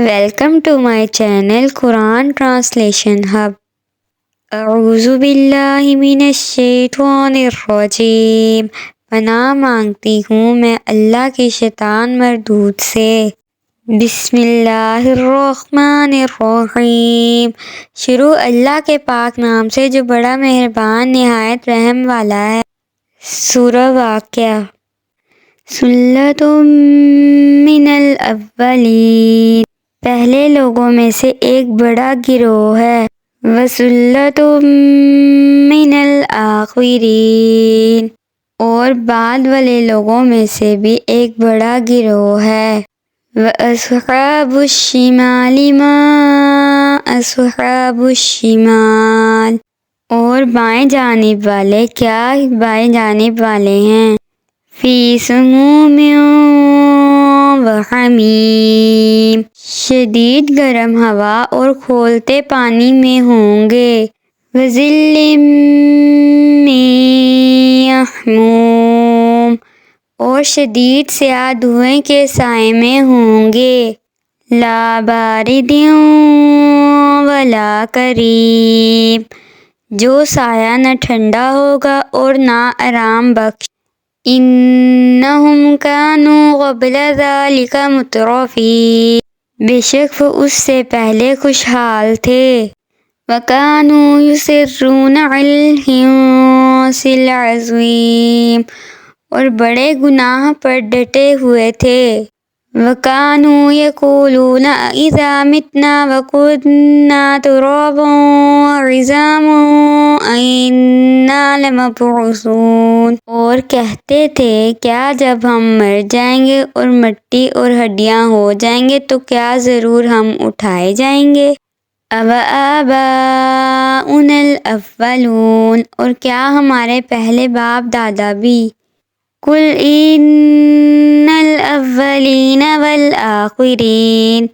Welcome to my channel Quran Translation Hub. اعوذ باللہ من الشیطان الرجیم. پناہ مانگتی ہوں میں اللہ کے شیطان مردود سے. بسم اللہ الرحمن الرحیم. شروع اللہ کے پاک نام سے جو بڑا مہربان نہایت رحم والا ہے. سورہ واقعہ. سلۃ من الاولین. پہلے لوگوں میں سے ایک بڑا گروہ ہے. وَسُلَّةٌ مِّنَ الْآخِرِينَ. اور بعد والے لوگوں میں سے بھی ایک بڑا گروہ ہے. وَأَصْحَابُ الشِّمَالِ مَا أَصْحَابُ الشِّمَالِ. اور بائیں جانب والے کیا بائیں جانب والے ہیں. فِي سُمُومٍ وَحَمِيمٍ. شدید گرم ہوا اور کھولتے پانی میں ہوں گے. وَظِلٍّ مِّن يَحْمُومٍ. اور شدید سیاہ دھوئیں کے سائے میں ہوں گے. لا بارد ولا کریم. جو سایہ نہ ٹھنڈا ہوگا اور نہ آرام بخش. انہم کانوا قبل ذلک مترفین. بے شک وہ اس سے پہلے خوشحال تھے. وَكَانُوا يُصِرُّونَ عَلَى الْحِنثِ الْعَظِيمِ. اور بڑے گناہ پر ڈٹے ہوئے تھے. وَكَانُوا يَقُولُونَ أَإِذَا مِتْنَا وَكُنَّا تُرَابًا وَعِظَامًا أَإِنَّا لَمَبْعُوثُونَ. اور کہتے تھے کیا جب ہم مر جائیں گے اور مٹی اور ہڈیاں ہو جائیں گے تو کیا ضرور ہم اٹھائے جائیں گے. أَوَآبَاؤُنَا الْأَوَّلُونَ. اور کیا ہمارے پہلے باپ دادا بھی. قُلْ إِنَّ الْأَوَّلِينَ وَالْآخِرِينَ.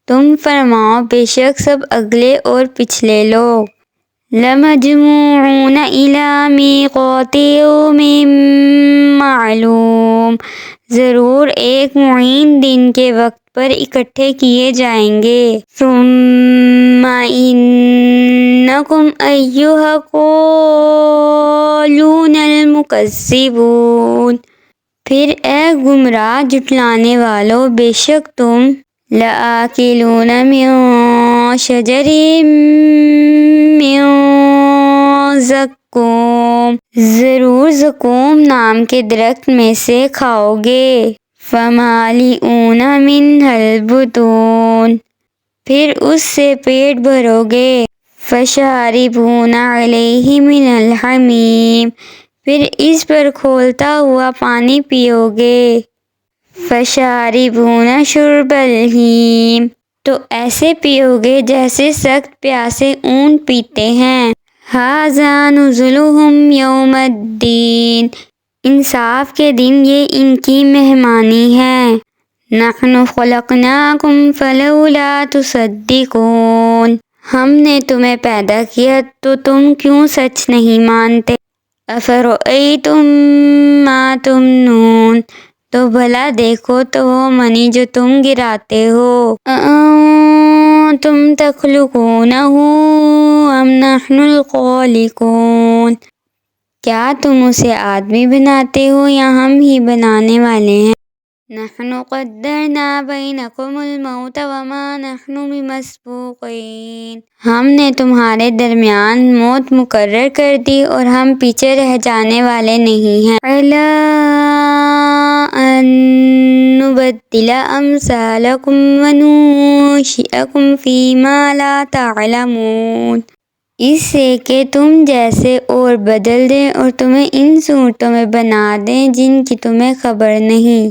تم فرماؤ بے شک سب اگلے اور پچھلے لوگ. لَمَجْمُوعُونَ إِلَىٰ مِیقَاتِ یَوْمٍ مَّعْلُومٍ. ضرور ایک معین دن کے وقت پر اکٹھے کیے جائیں گے. ثُمَّ إِنَّکُمْ أَیُّہَا الضَّالُّونَ الْمُکَذِّبُونَ. پھر اے گمراہ جھٹلانے والو بے شک تم. لَآکِلُونَ مِن شَجَرٍ مِّن زَقُّومٍ. ضرور زقوم نام کے درخت میں سے کھاؤ گے. فَمَالِئُونَ مِنْهَا الْبُطُونَ. پھر اس سے پیٹ بھرو گے. فَشَارِبُونَ عَلَیْهِ مِنَ الْحَمِیمِ. پھر اس پر کھولتا ہوا پانی پیو گے. فَشَارِبُونَ شُرْبَ الْہِیمِ. تو ایسے پیو گے جیسے سخت پیاسے اونٹ پیتے ہیں. ھذا نزلهم یوم الدین. انصاف کے دن یہ ان کی مہمانی ہے. نحن خلقناکم فلولا تصدقون. ہم نے تمہیں پیدا کیا تو تم کیوں سچ نہیں مانتے. افرأیتم ما تمنون. تو بھلا دیکھو تو وہ منی جو تم گراتے ہو. اَأَنتُمْ تَخْلُقُونَهُ أَمْ نَحْنُ الْخَالِقُونَ. کیا تم اسے آدمی بناتے ہو یا ہم ہی بنانے والے ہیں. نحن قدرنا بینکم الموت وما نحن بمسبوقین. ہم نے تمہارے درمیان موت مقرر کر دی اور ہم پیچھے رہ جانے والے نہیں ہیں. علی ان نبدل امثالکم وننشئکم فیما لا تعلمون. اس سے کہ تم جیسے اور بدل دیں اور تمہیں ان صورتوں میں بنا دیں جن کی تمہیں خبر نہیں.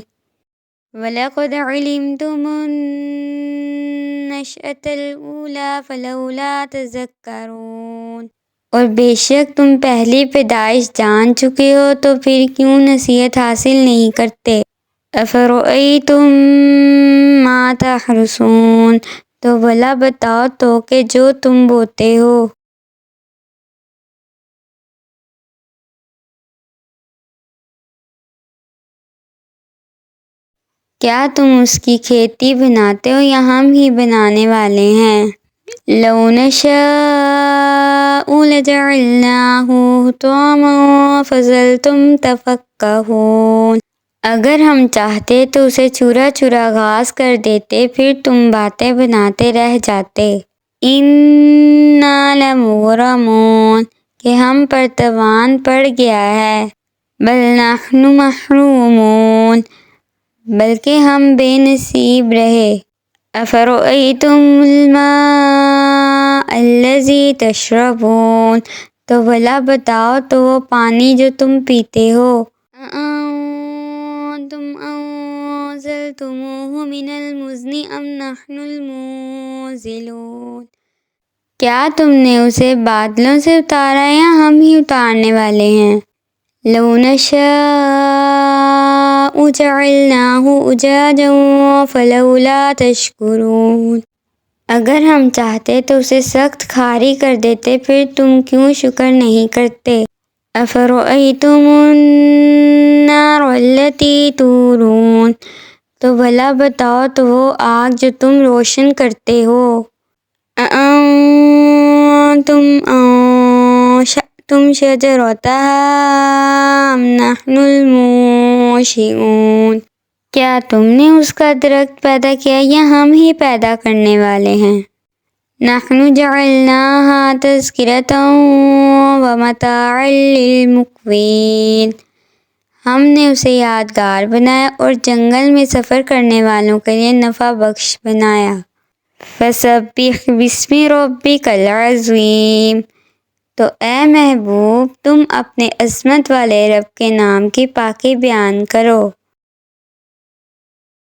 وَلَقَدْ عَلِمْتُمُ النَّشْأَةَ الْأُولَىٰ فَلَوْلَا تَذَكَّرُونَ. اور بے شک تم پہلی پیدائش جان چکے ہو تو پھر کیوں نصیحت حاصل نہیں کرتے. أَفَرَأَیْتُم مَّا تَحْرُثُونَ. تو بھلا بتاؤ تو کہ جو تم بوتے ہو. کیا تم اس کی کھیتی بناتے ہو یا ہم ہی بنانے والے ہیں؟ لو نشاء لجعلناہ حطاما فظلتم تفکہون، اگر ہم چاہتے تو اسے چورا چورا گھاس کر دیتے، پھر تم باتیں بناتے رہ جاتے۔ اِنَّا لَمُغْرَمُونَ، کہ ہم پر تاوان پڑ گیا ہے۔ بل نحن محرومون، بلکہ ہم بے نصیب رہے۔ افرأیتم الماء الذی تشربون، تو بھلا بتاؤ تو وہ پانی جو تم پیتے ہو۔ اَأَنتُمْ أَنزَلْتُمُوهُ مِنَ الْمُزْنِ أَمْ نَحْنُ الْمُنزِلُونَ، کیا تم نے اسے بادلوں سے اتارا یا ہم ہی اتارنے والے ہیں؟ لو نشاء جعلناہ أجاجا فلولا تشکرون، اگر ہم چاہتے تو اسے سخت کھاری کر دیتے، پھر تم کیوں شکر نہیں کرتے؟ افرأیتم النار التی تورون، تو بھلا بتاؤ تو وہ آگ جو تم روشن کرتے ہو۔ اَأَنتُمْ أَنشَأْتُمْ شَجَرَتَهَا أَمْ نَحْنُ الْمُنشِئُونَ، کیا تم نے اس کا درخت پیدا کیا یا ہم ہی پیدا کرنے والے ہیں؟ نَحْنُ جَعَلْنَاهَا تَذْکِرَةً وَمَتَاعًا لِلْمُقْوِینَ، ہم نے اسے یادگار بنایا اور جنگل میں سفر کرنے والوں کے لیے نفع بخش بنایا۔ فَسَبِّحْ بِاسْمِ رَبِّكَ الْعَظِيمِ، تو اے محبوب تم اپنے عظمت والے رب کے نام کی پاکی بیان کرو۔